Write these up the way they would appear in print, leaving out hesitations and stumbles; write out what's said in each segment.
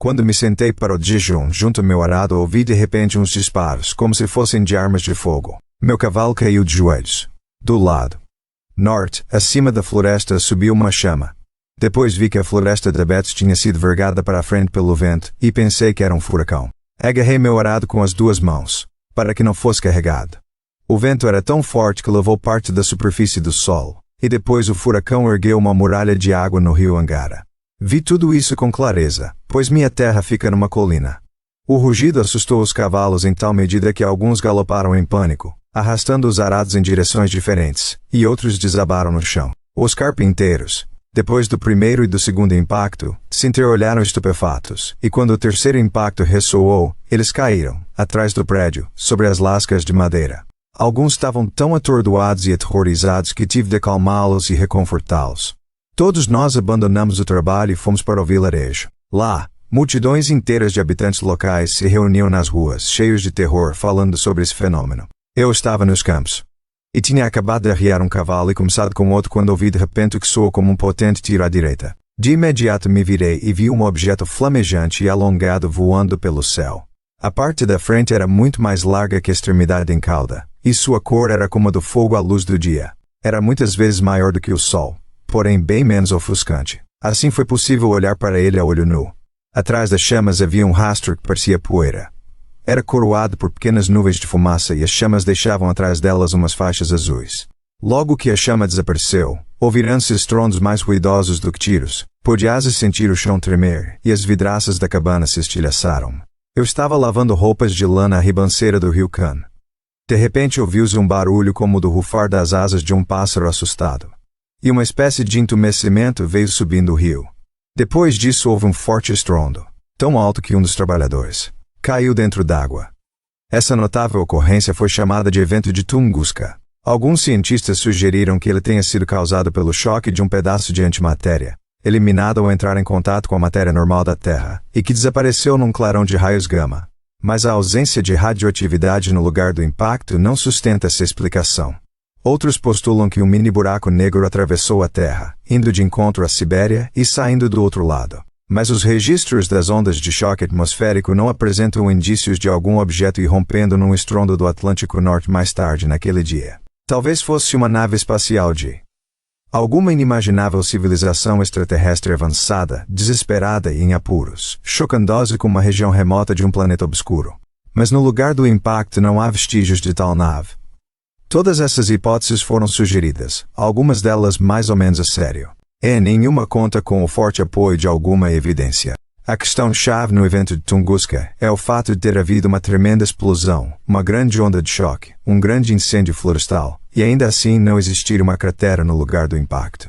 Quando me sentei para o jejum junto ao meu arado, ouvi de repente uns disparos, como se fossem de armas de fogo. Meu cavalo caiu de joelhos. Do lado norte, acima da floresta, subiu uma chama. Depois vi que a floresta de Betts tinha sido vergada para a frente pelo vento, e pensei que era um furacão. Agarrei meu arado com as duas mãos, para que não fosse carregado. O vento era tão forte que levou parte da superfície do solo, e depois o furacão ergueu uma muralha de água no rio Angara. Vi tudo isso com clareza, pois minha terra fica numa colina. O rugido assustou os cavalos em tal medida que alguns galoparam em pânico, arrastando os arados em direções diferentes, e outros desabaram no chão. Os carpinteiros, depois do primeiro e do segundo impacto, se entreolharam estupefatos, e quando o terceiro impacto ressoou, eles caíram, atrás do prédio, sobre as lascas de madeira. Alguns estavam tão atordoados e aterrorizados que tive de acalmá-los e reconfortá-los. Todos nós abandonamos o trabalho e fomos para o vilarejo. Lá, multidões inteiras de habitantes locais se reuniam nas ruas, cheios de terror, falando sobre esse fenômeno. Eu estava nos campos. E tinha acabado de arriar um cavalo e começado com outro quando ouvi de repente o que soou como um potente tiro à direita. De imediato me virei e vi um objeto flamejante e alongado voando pelo céu. A parte da frente era muito mais larga que a extremidade em cauda, e sua cor era como a do fogo à luz do dia. Era muitas vezes maior do que o sol, porém bem menos ofuscante. Assim foi possível olhar para ele a olho nu. Atrás das chamas havia um rastro que parecia poeira. Era coroado por pequenas nuvens de fumaça e as chamas deixavam atrás delas umas faixas azuis. Logo que a chama desapareceu, ouviram-se estrondos mais ruidosos do que tiros. Podia-se sentir o chão tremer, e as vidraças da cabana se estilhaçaram. Eu estava lavando roupas de lã na ribanceira do rio Can. De repente ouviu-se um barulho como o do rufar das asas de um pássaro assustado. E uma espécie de entumecimento veio subindo o rio. Depois disso houve um forte estrondo, tão alto que um dos trabalhadores caiu dentro d'água. Essa notável ocorrência foi chamada de evento de Tunguska. Alguns cientistas sugeriram que ele tenha sido causado pelo choque de um pedaço de antimatéria, eliminado ao entrar em contato com a matéria normal da Terra, e que desapareceu num clarão de raios gama. Mas a ausência de radioatividade no lugar do impacto não sustenta essa explicação. Outros postulam que um mini buraco negro atravessou a Terra, indo de encontro à Sibéria e saindo do outro lado. Mas os registros das ondas de choque atmosférico não apresentam indícios de algum objeto irrompendo num estrondo do Atlântico Norte mais tarde naquele dia. Talvez fosse uma nave espacial de alguma inimaginável civilização extraterrestre avançada, desesperada e em apuros, chocando-se com uma região remota de um planeta obscuro. Mas no lugar do impacto não há vestígios de tal nave. Todas essas hipóteses foram sugeridas, algumas delas mais ou menos a sério. Nenhuma conta com o forte apoio de alguma evidência. A questão-chave no evento de Tunguska é o fato de ter havido uma tremenda explosão, uma grande onda de choque, um grande incêndio florestal, e ainda assim não existir uma cratera no lugar do impacto.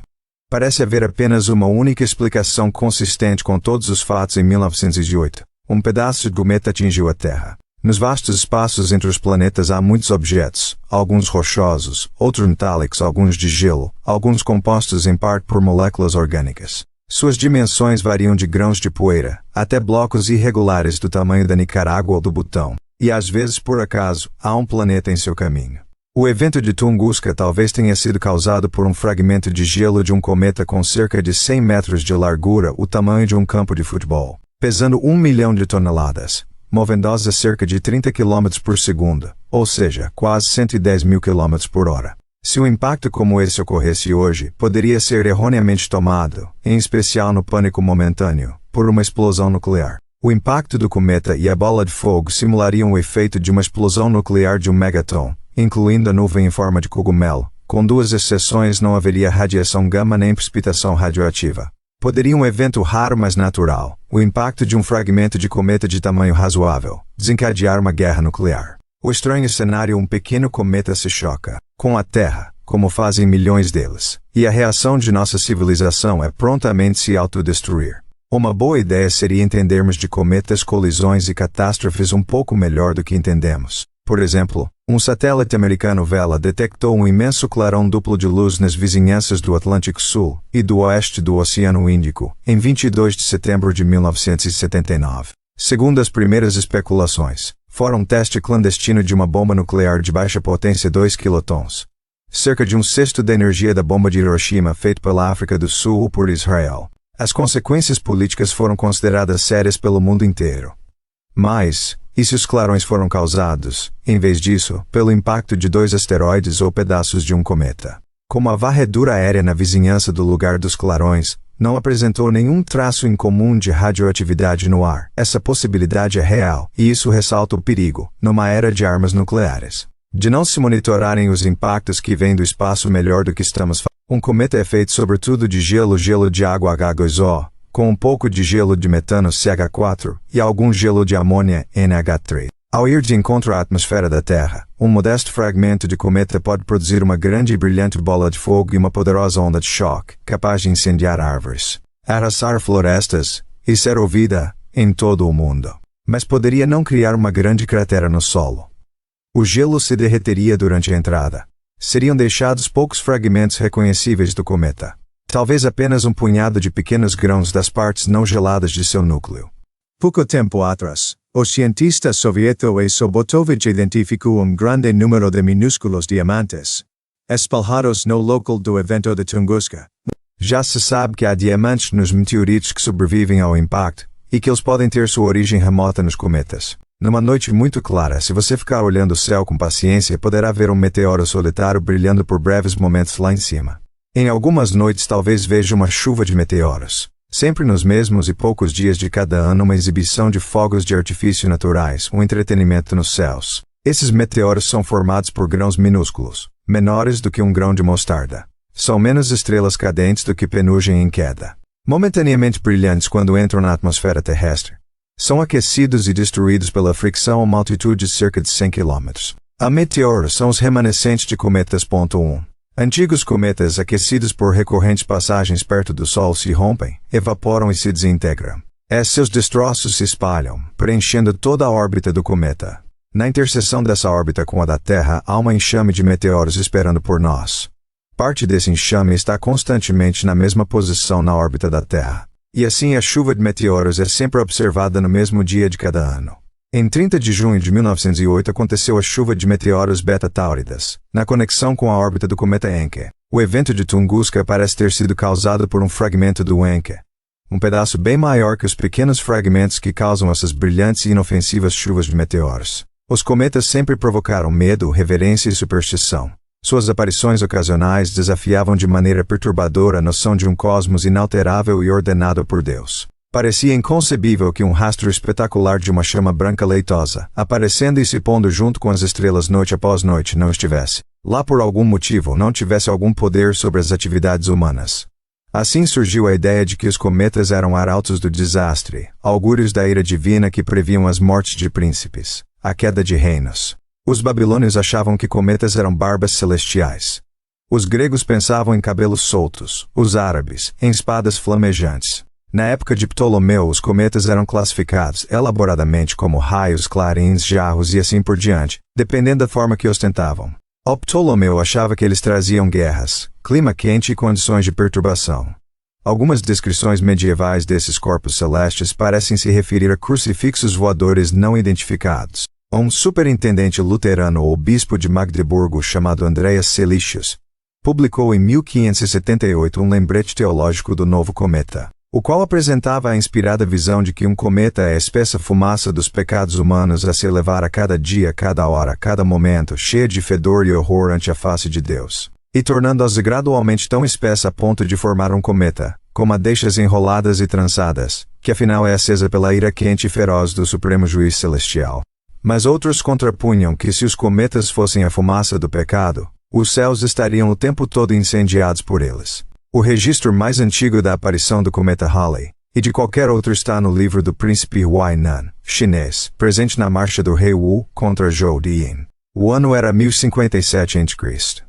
Parece haver apenas uma única explicação consistente com todos os fatos em 1908. Um pedaço de cometa atingiu a Terra. Nos vastos espaços entre os planetas há muitos objetos, alguns rochosos, outros metálicos, alguns de gelo, alguns compostos em parte por moléculas orgânicas. Suas dimensões variam de grãos de poeira, até blocos irregulares do tamanho da Nicarágua ou do Butão, e às vezes, por acaso, há um planeta em seu caminho. O evento de Tunguska talvez tenha sido causado por um fragmento de gelo de um cometa com cerca de 100 metros de largura, o tamanho de um campo de futebol, pesando 1 milhão de toneladas. Movendo-se a cerca de 30 km por segundo, ou seja, quase 110 mil km por hora. Se um impacto como esse ocorresse hoje, poderia ser erroneamente tomado, em especial no pânico momentâneo, por uma explosão nuclear. O impacto do cometa e a bola de fogo simulariam o efeito de uma explosão nuclear de um megaton, incluindo a nuvem em forma de cogumelo. Com duas exceções, não haveria radiação gama nem precipitação radioativa. Poderia um evento raro mas natural, o impacto de um fragmento de cometa de tamanho razoável, desencadear uma guerra nuclear. O estranho cenário: um pequeno cometa se choca com a Terra, como fazem milhões deles, e a reação de nossa civilização é prontamente se autodestruir. Uma boa ideia seria entendermos de cometas, colisões e catástrofes um pouco melhor do que entendemos. Por exemplo, um satélite americano Vela detectou um imenso clarão duplo de luz nas vizinhanças do Atlântico Sul e do oeste do Oceano Índico, em 22 de setembro de 1979. Segundo as primeiras especulações, fora um teste clandestino de uma bomba nuclear de baixa potência 2 quilotons. Cerca de um sexto da energia da bomba de Hiroshima feito pela África do Sul ou por Israel. As consequências políticas foram consideradas sérias pelo mundo inteiro. Mas, e se os clarões foram causados, em vez disso, pelo impacto de 2 asteroides ou pedaços de um cometa? Como a varredura aérea na vizinhança do lugar dos clarões não apresentou nenhum traço incomum de radioatividade no ar, essa possibilidade é real, e isso ressalta o perigo, numa era de armas nucleares, de não se monitorarem os impactos que vêm do espaço melhor do que estamos falando. Um cometa é feito sobretudo de gelo de água H2O, com um pouco de gelo de metano CH4 e algum gelo de amônia NH3. Ao ir de encontro à atmosfera da Terra, um modesto fragmento de cometa pode produzir uma grande e brilhante bola de fogo e uma poderosa onda de choque, capaz de incendiar árvores, arrasar florestas e ser ouvida em todo o mundo. Mas poderia não criar uma grande cratera no solo. O gelo se derreteria durante a entrada. Seriam deixados poucos fragmentos reconhecíveis do cometa. Talvez apenas um punhado de pequenos grãos das partes não geladas de seu núcleo. Pouco tempo atrás, o cientista soviético Sobotovich identificou grande número de minúsculos diamantes, espalhados no local do evento de Tunguska. Já se sabe que há diamantes nos meteoritos que sobrevivem ao impacto, e que eles podem ter sua origem remota nos cometas. Numa noite muito clara, se você ficar olhando o céu com paciência, poderá ver um meteoro solitário brilhando por breves momentos lá em cima. Em algumas noites talvez veja uma chuva de meteoros. Sempre nos mesmos e poucos dias de cada ano uma exibição de fogos de artifício naturais, um entretenimento nos céus. Esses meteoros são formados por grãos minúsculos, menores do que um grão de mostarda. São menos estrelas cadentes do que penugem em queda. Momentaneamente brilhantes quando entram na atmosfera terrestre. São aquecidos e destruídos pela fricção a uma altitude de cerca de 100 km. A meteoros são os remanescentes de cometas. 1. Antigos cometas aquecidos por recorrentes passagens perto do Sol se rompem, evaporam e se desintegram. Seus destroços se espalham, preenchendo toda a órbita do cometa. Na interseção dessa órbita com a da Terra há uma enxame de meteoros esperando por nós. Parte desse enxame está constantemente na mesma posição na órbita da Terra. E assim a chuva de meteoros é sempre observada no mesmo dia de cada ano. Em 30 de junho de 1908 aconteceu a chuva de meteoros beta-tauridas, na conexão com a órbita do cometa Encke. O evento de Tunguska parece ter sido causado por um fragmento do Encke. Um pedaço bem maior que os pequenos fragmentos que causam essas brilhantes e inofensivas chuvas de meteoros. Os cometas sempre provocaram medo, reverência e superstição. Suas aparições ocasionais desafiavam de maneira perturbadora a noção de um cosmos inalterável e ordenado por Deus. Parecia inconcebível que um rastro espetacular de uma chama branca leitosa, aparecendo e se pondo junto com as estrelas noite após noite, não estivesse lá por algum motivo, não tivesse algum poder sobre as atividades humanas. Assim surgiu a ideia de que os cometas eram arautos do desastre, augúrios da ira divina que previam as mortes de príncipes, a queda de reinos. Os babilônios achavam que cometas eram barbas celestiais. Os gregos pensavam em cabelos soltos, os árabes, em espadas flamejantes. Na época de Ptolomeu, os cometas eram classificados elaboradamente como raios, clarins, jarros e assim por diante, dependendo da forma que ostentavam. O Ptolomeu achava que eles traziam guerras, clima quente e condições de perturbação. Algumas descrições medievais desses corpos celestes parecem se referir a crucifixos voadores não identificados. Um superintendente luterano ou bispo de Magdeburgo chamado Andreas Celicius publicou em 1578 um lembrete teológico do novo cometa, o qual apresentava a inspirada visão de que um cometa é a espessa fumaça dos pecados humanos a se elevar a cada dia, cada hora, cada momento, cheia de fedor e horror ante a face de Deus, e tornando-as gradualmente tão espessa a ponto de formar um cometa, com madeixas enroladas e trançadas, que afinal é acesa pela ira quente e feroz do Supremo Juiz Celestial. Mas outros contrapunham que se os cometas fossem a fumaça do pecado, os céus estariam o tempo todo incendiados por eles. O registro mais antigo da aparição do cometa Halley, e de qualquer outro está no livro do príncipe Huainan, chinês, presente na marcha do rei Wu contra Zhou Diyin. O ano era 1057 a.C.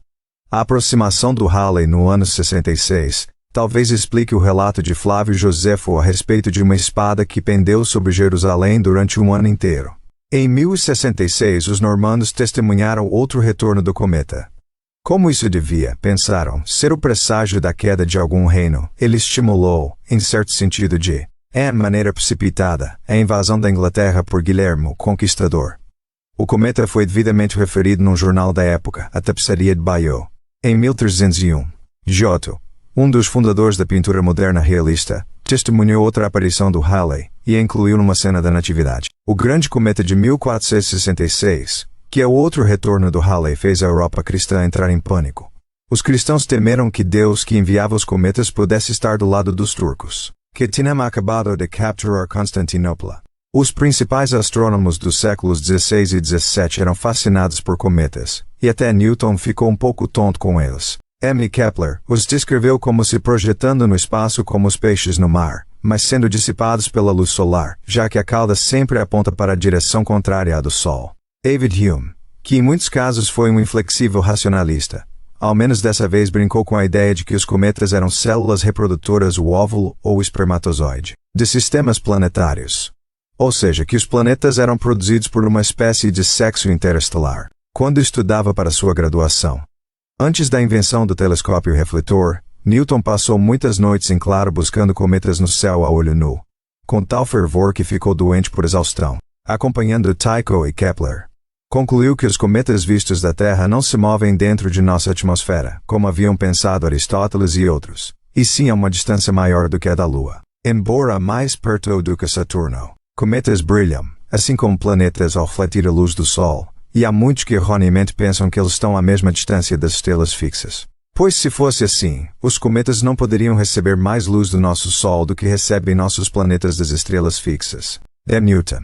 A aproximação do Halley no ano 66, talvez explique o relato de Flávio Josefo a respeito de uma espada que pendeu sobre Jerusalém durante um ano inteiro. Em 1066 os normandos testemunharam outro retorno do cometa. Como isso devia, pensaram, ser o presságio da queda de algum reino, ele estimulou, em certo sentido de maneira precipitada, a invasão da Inglaterra por Guilherme o Conquistador. O cometa foi devidamente referido num jornal da época, a Tapeçaria de Bayeux. Em 1301, Giotto, um dos fundadores da pintura moderna realista, testemunhou outra aparição do Halley, e a incluiu numa cena da Natividade. O grande cometa de 1466, que é o outro retorno do Halley, fez a Europa cristã entrar em pânico. Os cristãos temeram que Deus que enviava os cometas pudesse estar do lado dos turcos, que tinham acabado de capturar Constantinopla. Os principais astrônomos dos séculos XVI e XVII eram fascinados por cometas, e até Newton ficou um pouco tonto com eles. M. Kepler os descreveu como se projetando no espaço como os peixes no mar, mas sendo dissipados pela luz solar, já que a cauda sempre aponta para a direção contrária à do Sol. David Hume, que em muitos casos foi um inflexível racionalista, ao menos dessa vez brincou com a ideia de que os cometas eram células reprodutoras, o óvulo ou o espermatozoide, de sistemas planetários. Ou seja, que os planetas eram produzidos por uma espécie de sexo interestelar. Quando estudava para sua graduação, antes da invenção do telescópio refletor, Newton passou muitas noites em claro buscando cometas no céu a olho nu, com tal fervor que ficou doente por exaustão. Acompanhando Tycho e Kepler, concluiu que os cometas vistos da Terra não se movem dentro de nossa atmosfera, como haviam pensado Aristóteles e outros, e sim a uma distância maior do que a da Lua, embora mais perto do que Saturno. Cometas brilham, assim como planetas ao refletir a luz do Sol, e há muitos que erroneamente pensam que eles estão à mesma distância das estrelas fixas. Pois se fosse assim, os cometas não poderiam receber mais luz do nosso Sol do que recebem nossos planetas das estrelas fixas. Newton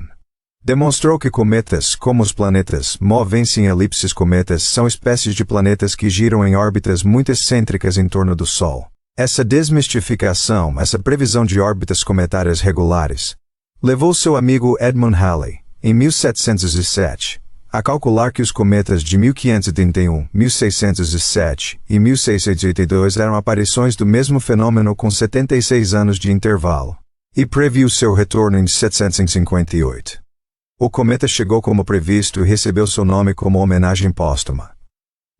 demonstrou que cometas, como os planetas, movem-se em elipses. Cometas são espécies de planetas que giram em órbitas muito excêntricas em torno do Sol. Essa desmistificação, essa previsão de órbitas cometárias regulares, levou seu amigo Edmund Halley, em 1707, a calcular que os cometas de 1531, 1607 e 1682 eram aparições do mesmo fenômeno com 76 anos de intervalo, e previu seu retorno em 1758. O cometa chegou como previsto e recebeu seu nome como homenagem póstuma.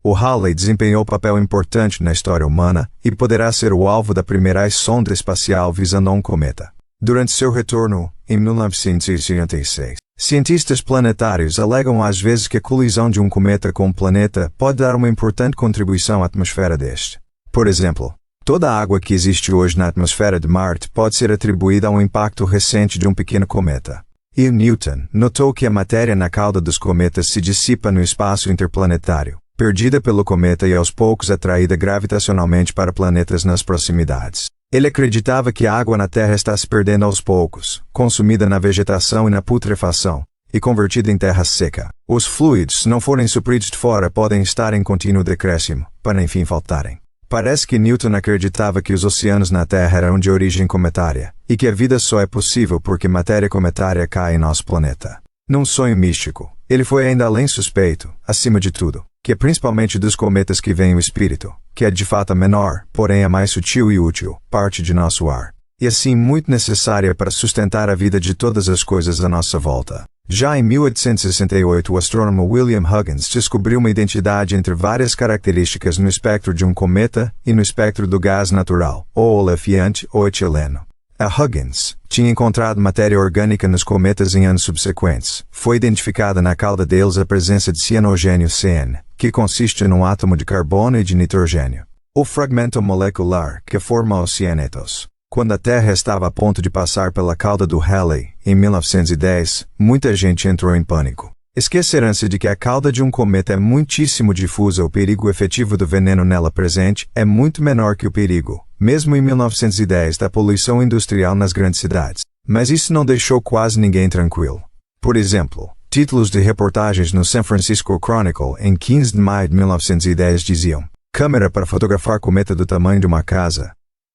O Halley desempenhou papel importante na história humana e poderá ser o alvo da primeira sonda espacial visando a um cometa. Durante seu retorno, em 1956, cientistas planetários alegam às vezes que a colisão de um cometa com um planeta pode dar uma importante contribuição à atmosfera deste. Por exemplo, toda a água que existe hoje na atmosfera de Marte pode ser atribuída a um impacto recente de um pequeno cometa. E Newton notou que a matéria na cauda dos cometas se dissipa no espaço interplanetário, perdida pelo cometa e aos poucos atraída gravitacionalmente para planetas nas proximidades. Ele acreditava que a água na Terra está se perdendo aos poucos, consumida na vegetação e na putrefação, e convertida em terra seca. Os fluidos, se não forem supridos de fora, podem estar em contínuo decréscimo, para enfim faltarem. Parece que Newton acreditava que os oceanos na Terra eram de origem cometária, e que a vida só é possível porque matéria cometária cai em nosso planeta. Num sonho místico, ele foi ainda além suspeito, acima de tudo, que é principalmente dos cometas que vem o espírito, que é de fato a menor, porém a mais sutil e útil, parte de nosso ar, e assim muito necessária para sustentar a vida de todas as coisas à nossa volta. Já em 1868 o astrônomo William Huggins descobriu uma identidade entre várias características no espectro de um cometa e no espectro do gás natural, ou olefiante ou etileno. A Huggins tinha encontrado matéria orgânica nos cometas em anos subsequentes. Foi identificada na cauda deles a presença de cianogênio CN, que consiste num átomo de carbono e de nitrogênio. O fragmento molecular que forma os cianetos. Quando a Terra estava a ponto de passar pela cauda do Halley, em 1910, muita gente entrou em pânico. Esqueceram-se de que a cauda de um cometa é muitíssimo difusa. O perigo efetivo do veneno nela presente é muito menor que o perigo, mesmo em 1910, da poluição industrial nas grandes cidades. Mas isso não deixou quase ninguém tranquilo. Por exemplo, títulos de reportagens no San Francisco Chronicle em 15 de maio de 1910 diziam: câmera para fotografar cometa do tamanho de uma casa.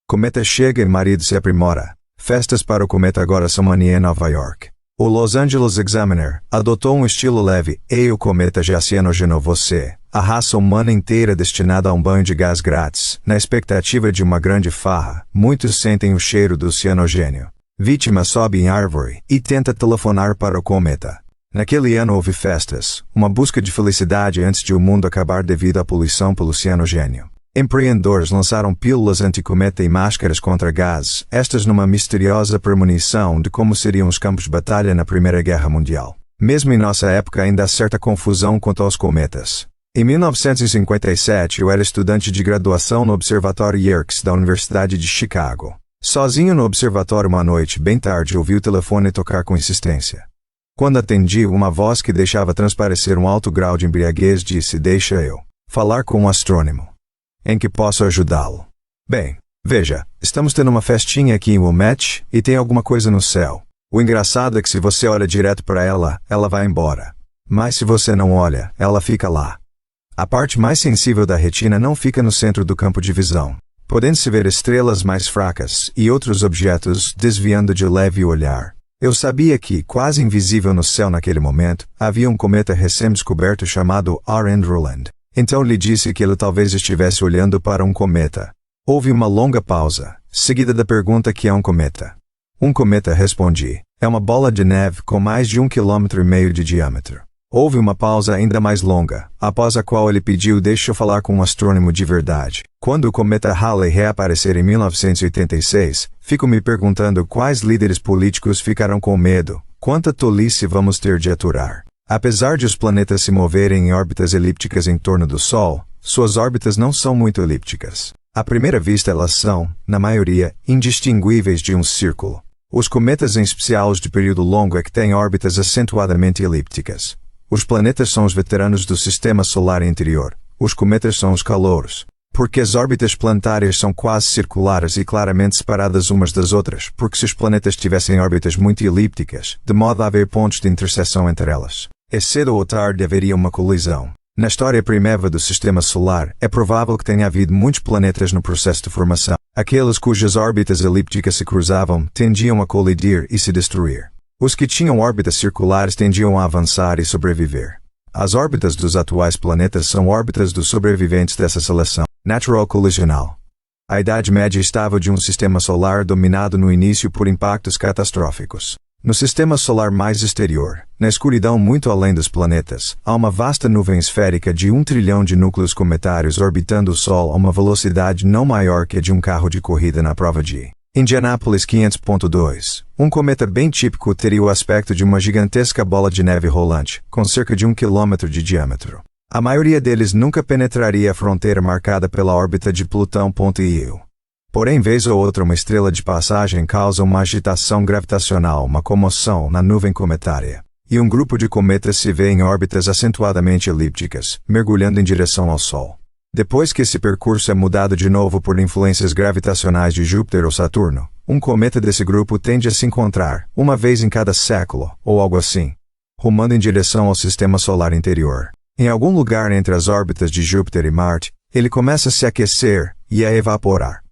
Cometa chega e marido se aprimora. Festas para o cometa agora são mania em Nova York. O Los Angeles Examiner adotou um estilo leve. Ei, o cometa já cianogenou você. A raça humana inteira destinada a um banho de gás grátis. Na expectativa de uma grande farra, muitos sentem o cheiro do cianogênio. Vítima sobe em árvore e tenta telefonar para o cometa. Naquele ano houve festas, uma busca de felicidade antes de o mundo acabar devido à poluição pelo cianogênio. Empreendedores lançaram pílulas anti-cometa e máscaras contra gases, estas numa misteriosa premonição de como seriam os campos de batalha na Primeira Guerra Mundial. Mesmo em nossa época ainda há certa confusão quanto aos cometas. Em 1957 eu era estudante de graduação no Observatório Yerkes da Universidade de Chicago. Sozinho no observatório uma noite bem tarde ouvi o telefone tocar com insistência. Quando atendi, uma voz que deixava transparecer um alto grau de embriaguez disse: "Deixa eu falar com um astrônomo. Em que posso ajudá-lo?" "Bem, veja, estamos tendo uma festinha aqui em Wilmette e tem alguma coisa no céu. O engraçado é que se você olha direto para ela, ela vai embora. Mas se você não olha, ela fica lá. A parte mais sensível da retina não fica no centro do campo de visão, podendo-se ver estrelas mais fracas e outros objetos desviando de leve olhar. Eu sabia que, quase invisível no céu naquele momento, havia um cometa recém-descoberto chamado R-Androland. Então lhe disse que ele talvez estivesse olhando para um cometa. Houve uma longa pausa, seguida da pergunta: que é um cometa? "Um cometa", respondi. "É uma bola de neve com mais de 1,5 km de diâmetro." Houve uma pausa ainda mais longa, após a qual ele pediu: "Deixa eu falar com um astrônomo de verdade. Quando o cometa Halley reaparecer em 1986, fico me perguntando quais líderes políticos ficarão com medo, quanta tolice vamos ter de aturar." Apesar de os planetas se moverem em órbitas elípticas em torno do Sol, suas órbitas não são muito elípticas. À primeira vista elas são, na maioria, indistinguíveis de um círculo. Os cometas, em especial os de período longo, é que têm órbitas acentuadamente elípticas. Os planetas são os veteranos do sistema solar interior. Os cometas são os calouros. Porque as órbitas planetárias são quase circulares e claramente separadas umas das outras, porque se os planetas tivessem órbitas muito elípticas, de modo a haver pontos de interseção entre elas, cedo ou tarde haveria uma colisão. Na história primeva do sistema solar, é provável que tenha havido muitos planetas no processo de formação. Aqueles cujas órbitas elípticas se cruzavam tendiam a colidir e se destruir. Os que tinham órbitas circulares tendiam a avançar e sobreviver. As órbitas dos atuais planetas são órbitas dos sobreviventes dessa seleção natural colisional. A idade média estável de um sistema solar dominado no início por impactos catastróficos. No sistema solar mais exterior, na escuridão muito além dos planetas, há uma vasta nuvem esférica de 1 trilhão de núcleos cometários orbitando o Sol a uma velocidade não maior que a de um carro de corrida na prova de Indianapolis 500.2. Um cometa bem típico teria o aspecto de uma gigantesca bola de neve rolante, com cerca de 1 quilômetro de diâmetro. A maioria deles nunca penetraria a fronteira marcada pela órbita de Plutão.io. Porém, vez ou outra uma estrela de passagem causa uma agitação gravitacional, uma comoção na nuvem cometária. E um grupo de cometas se vê em órbitas acentuadamente elípticas, mergulhando em direção ao Sol. Depois que esse percurso é mudado de novo por influências gravitacionais de Júpiter ou Saturno, um cometa desse grupo tende a se encontrar, uma vez em cada século, ou algo assim, rumando em direção ao sistema solar interior. Em algum lugar entre as órbitas de Júpiter e Marte, ele começa a se aquecer e a evaporar.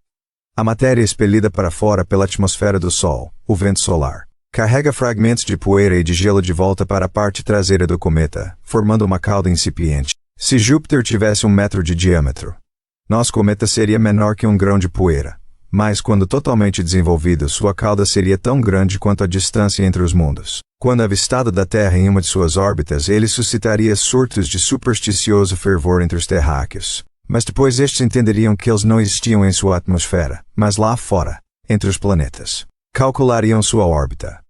A matéria expelida para fora pela atmosfera do Sol, o vento solar, carrega fragmentos de poeira e de gelo de volta para a parte traseira do cometa, formando uma cauda incipiente. Se Júpiter tivesse 1 metro de diâmetro, nosso cometa seria menor que um grão de poeira. Mas quando totalmente desenvolvido, sua cauda seria tão grande quanto a distância entre os mundos. Quando avistado da Terra em uma de suas órbitas, ele suscitaria surtos de supersticioso fervor entre os terráqueos. Mas depois estes entenderiam que eles não existiam em sua atmosfera, mas lá fora, entre os planetas. Calculariam sua órbita.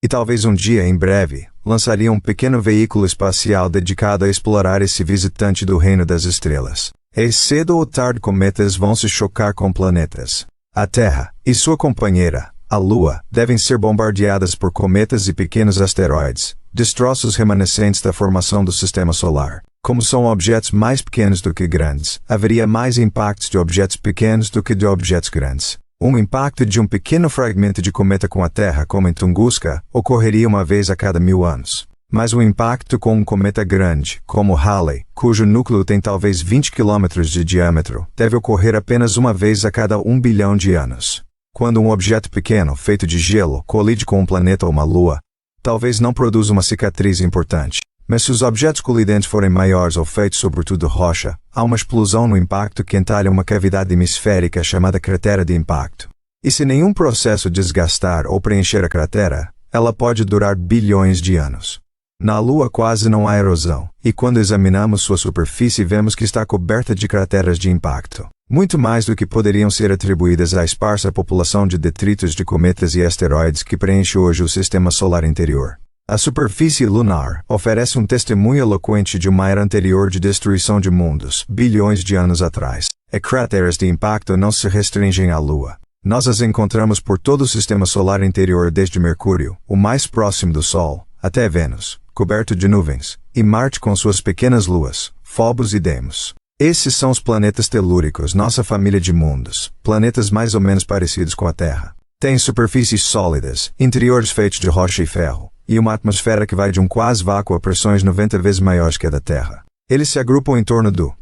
E talvez um dia, em breve, lançariam um pequeno veículo espacial dedicado a explorar esse visitante do reino das estrelas. E cedo ou tarde cometas vão se chocar com planetas. A Terra, e sua companheira, a Lua, devem ser bombardeadas por cometas e pequenos asteroides, destroços remanescentes da formação do sistema solar. Como são objetos mais pequenos do que grandes, haveria mais impactos de objetos pequenos do que de objetos grandes. Um impacto de um pequeno fragmento de cometa com a Terra, como em Tunguska, ocorreria uma vez a cada 1000 anos. Mas um impacto com um cometa grande, como Halley, cujo núcleo tem talvez 20 km de diâmetro, deve ocorrer apenas uma vez a cada 1 bilhão de anos. Quando um objeto pequeno, feito de gelo, colide com um planeta ou uma lua, talvez não produza uma cicatriz importante. Mas se os objetos colidentes forem maiores ou feitos sobretudo de rocha, há uma explosão no impacto que entalha uma cavidade hemisférica chamada cratera de impacto. E se nenhum processo desgastar ou preencher a cratera, ela pode durar bilhões de anos. Na Lua quase não há erosão, e quando examinamos sua superfície vemos que está coberta de crateras de impacto. Muito mais do que poderiam ser atribuídas à esparsa população de detritos de cometas e asteroides que preenche hoje o sistema solar interior. A superfície lunar oferece um testemunho eloquente de uma era anterior de destruição de mundos, bilhões de anos atrás. E crateras de impacto não se restringem à Lua. Nós as encontramos por todo o sistema solar interior, desde Mercúrio, o mais próximo do Sol, até Vênus, coberto de nuvens, e Marte com suas pequenas luas, Phobos e Deimos. Esses são os planetas telúricos, nossa família de mundos, planetas mais ou menos parecidos com a Terra. Têm superfícies sólidas, interiores feitos de rocha e ferro, e uma atmosfera que vai de um quase vácuo a pressões 90 vezes maiores que a da Terra. Eles se agrupam em torno do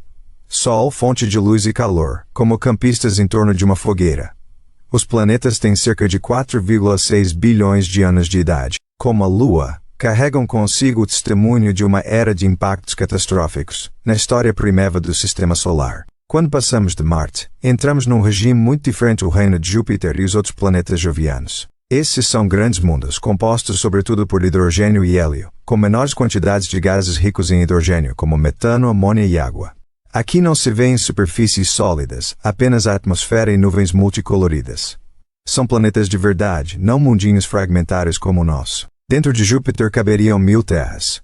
Sol, fonte de luz e calor, como campistas em torno de uma fogueira. Os planetas têm cerca de 4,6 bilhões de anos de idade. Como a Lua, carregam consigo o testemunho de uma era de impactos catastróficos na história primeva do Sistema Solar. Quando passamos de Marte, entramos num regime muito diferente do reino de Júpiter e os outros planetas jovianos. Esses são grandes mundos compostos sobretudo por hidrogênio e hélio, com menores quantidades de gases ricos em hidrogênio como metano, amônia e água. Aqui não se vêem superfícies sólidas, apenas a atmosfera e nuvens multicoloridas. São planetas de verdade, não mundinhos fragmentários como o nosso. Dentro de Júpiter caberiam 1000 terras.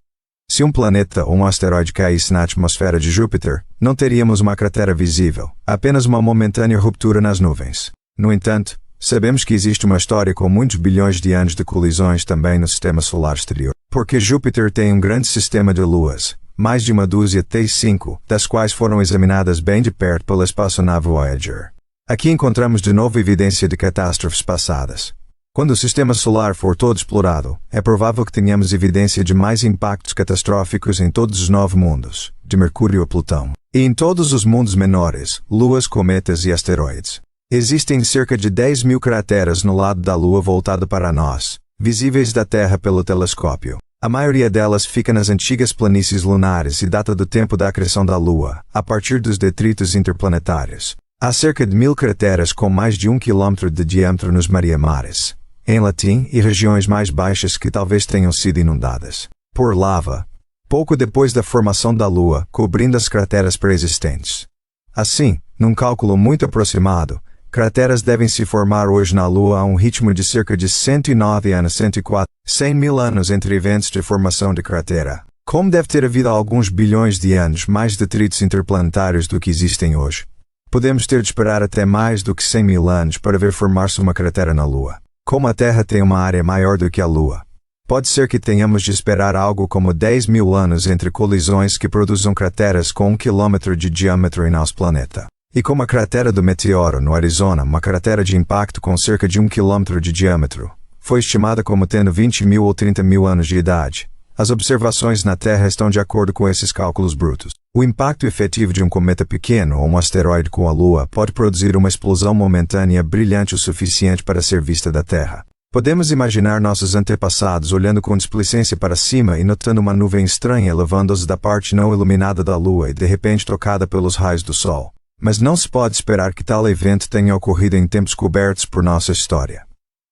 Se um planeta ou um asteroide caísse na atmosfera de Júpiter, não teríamos uma cratera visível, apenas uma momentânea ruptura nas nuvens. No entanto, sabemos que existe uma história com muitos bilhões de anos de colisões também no sistema solar exterior, porque Júpiter tem um grande sistema de luas, mais de uma dúzia T5, das quais foram examinadas bem de perto pela espaçonave Voyager. Aqui encontramos de novo evidência de catástrofes passadas. Quando o sistema solar for todo explorado, é provável que tenhamos evidência de mais impactos catastróficos em todos os 9 mundos, de Mercúrio a Plutão, e em todos os mundos menores, luas, cometas e asteroides. Existem cerca de 10.000 crateras no lado da Lua voltado para nós, visíveis da Terra pelo telescópio. A maioria delas fica nas antigas planícies lunares e data do tempo da acreção da Lua, a partir dos detritos interplanetários. Há cerca de 1000 crateras com mais de 1 km de diâmetro nos Mares, em latim, e regiões mais baixas que talvez tenham sido inundadas por lava, pouco depois da formação da Lua, cobrindo as crateras pré-existentes. Assim, num cálculo muito aproximado, crateras devem se formar hoje na Lua a um ritmo de cerca de 109 anos 104, 100.000 anos entre eventos de formação de cratera. Como deve ter havido há alguns bilhões de anos mais detritos interplanetários do que existem hoje, podemos ter de esperar até mais do que 100.000 anos para ver formar-se uma cratera na Lua. Como a Terra tem uma área maior do que a Lua, pode ser que tenhamos de esperar algo como 10.000 anos entre colisões que produzam crateras com 1 km de diâmetro em nosso planeta. E como a cratera do Meteoro no Arizona, uma cratera de impacto com cerca de 1 km de diâmetro, foi estimada como tendo 20.000 ou 30.000 anos de idade. As observações na Terra estão de acordo com esses cálculos brutos. O impacto efetivo de um cometa pequeno ou um asteroide com a Lua pode produzir uma explosão momentânea brilhante o suficiente para ser vista da Terra. Podemos imaginar nossos antepassados olhando com displicência para cima e notando uma nuvem estranha elevando-os da parte não iluminada da Lua e de repente tocada pelos raios do Sol. Mas não se pode esperar que tal evento tenha ocorrido em tempos cobertos por nossa história.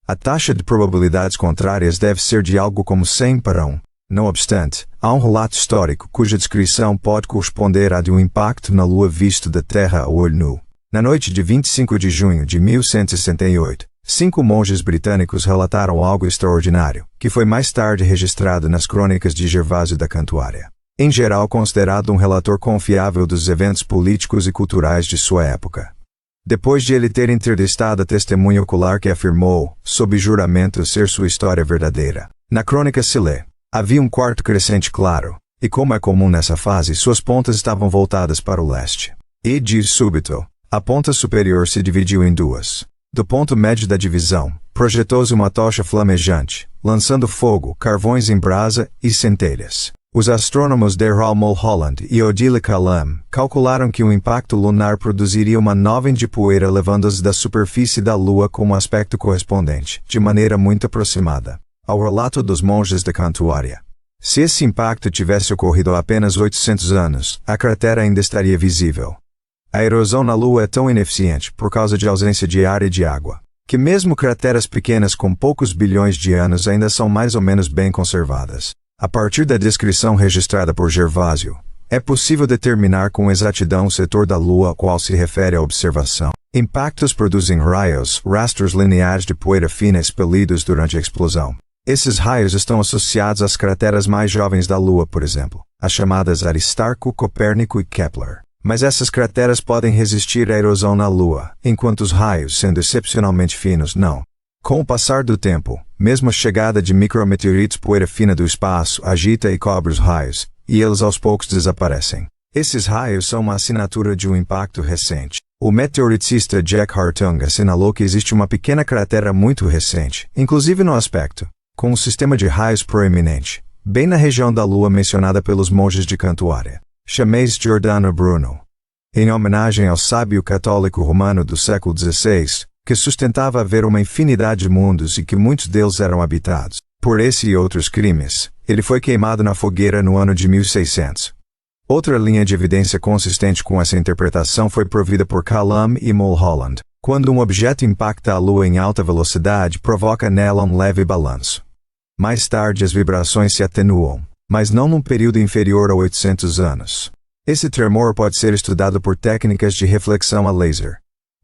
A taxa de probabilidades contrárias deve ser de algo como 100 para 1. Não obstante, há um relato histórico cuja descrição pode corresponder à de um impacto na Lua visto da Terra a olho nu. Na noite de 25 de junho de 1168, 5 monges britânicos relataram algo extraordinário, que foi mais tarde registrado nas crônicas de Gervásio da Cantuária. Em geral considerado um relator confiável dos eventos políticos e culturais de sua época. Depois de ele ter entrevistado a testemunha ocular que afirmou, sob juramento, ser sua história verdadeira. Na crônica se lê: havia um quarto crescente claro, e como é comum nessa fase, suas pontas estavam voltadas para o leste. E, de súbito, a ponta superior se dividiu em duas. Do ponto médio da divisão, projetou-se uma tocha flamejante, lançando fogo, carvões em brasa e centelhas. Os astrônomos de Mulholland e Odile Calame calcularam que o impacto lunar produziria uma nuvem de poeira levando-os da superfície da Lua com um aspecto correspondente, de maneira muito aproximada, ao relato dos monges da Cantuária. Se esse impacto tivesse ocorrido há apenas 800 anos, a cratera ainda estaria visível. A erosão na Lua é tão ineficiente, por causa de ausência de ar e de água, que mesmo crateras pequenas com poucos bilhões de anos ainda são mais ou menos bem conservadas. A partir da descrição registrada por Gervásio, é possível determinar com exatidão o setor da Lua ao qual se refere a observação. Impactos produzem raios, rastros lineares de poeira fina expelidos durante a explosão. Esses raios estão associados às crateras mais jovens da Lua, por exemplo, as chamadas Aristarco, Copérnico e Kepler. Mas essas crateras podem resistir à erosão na Lua, enquanto os raios, sendo excepcionalmente finos, não. Com o passar do tempo, mesmo a chegada de micrometeoritos, poeira fina do espaço agita e cobre os raios, e eles aos poucos desaparecem. Esses raios são uma assinatura de um impacto recente. O meteoricista Jack Hartung assinalou que existe uma pequena cratera muito recente, inclusive no aspecto, com um sistema de raios proeminente, bem na região da Lua mencionada pelos monges de Cantuária. Chamez Giordano Bruno. Em homenagem ao sábio católico romano do século XVI, que sustentava haver uma infinidade de mundos e que muitos deles eram habitados. Por esse e outros crimes, ele foi queimado na fogueira no ano de 1600. Outra linha de evidência consistente com essa interpretação foi provida por Calum e Mulholland. Quando um objeto impacta a Lua em alta velocidade, provoca nela um leve balanço. Mais tarde as vibrações se atenuam, mas não num período inferior a 800 anos. Esse tremor pode ser estudado por técnicas de reflexão a laser.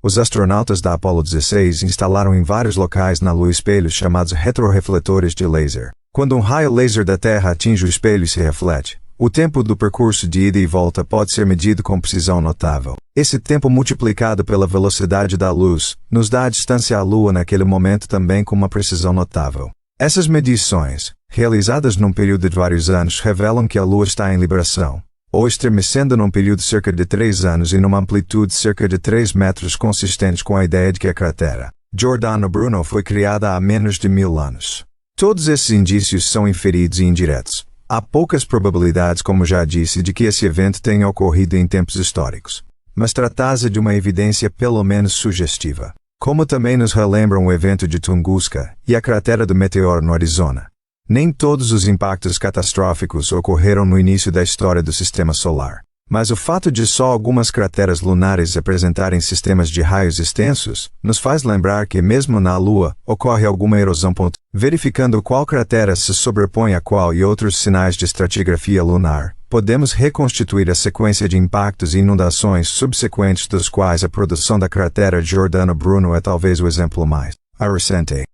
Os astronautas da Apollo 16 instalaram em vários locais na Lua espelhos chamados retrorefletores de laser. Quando um raio laser da Terra atinge o espelho e se reflete, o tempo do percurso de ida e volta pode ser medido com precisão notável. Esse tempo multiplicado pela velocidade da luz, nos dá a distância à Lua naquele momento também com uma precisão notável. Essas medições, realizadas num período de vários anos, revelam que a Lua está em libração, ou estremecendo num período de cerca de 3 anos e numa amplitude de cerca de 3 metros, consistente com a ideia de que a cratera Giordano Bruno foi criada há menos de 1000 anos. Todos esses indícios são inferidos e indiretos. Há poucas probabilidades, como já disse, de que esse evento tenha ocorrido em tempos históricos. Mas trata-se de uma evidência pelo menos sugestiva. Como também nos relembram o evento de Tunguska e a cratera do meteoro no Arizona. Nem todos os impactos catastróficos ocorreram no início da história do Sistema Solar. Mas o fato de só algumas crateras lunares apresentarem sistemas de raios extensos, nos faz lembrar que mesmo na Lua, ocorre alguma erosão. Verificando qual cratera se sobrepõe a qual e outros sinais de estratigrafia lunar, podemos reconstituir a sequência de impactos e inundações subsequentes, dos quais a produção da cratera Giordano Bruno é talvez o exemplo mais recente.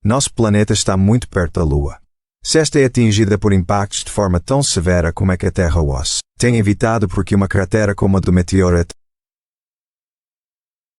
Nosso planeta está muito perto da Lua. Se esta é atingida por impactos de forma tão severa como é que a Terra os tem evitado, porque uma cratera como a do meteoro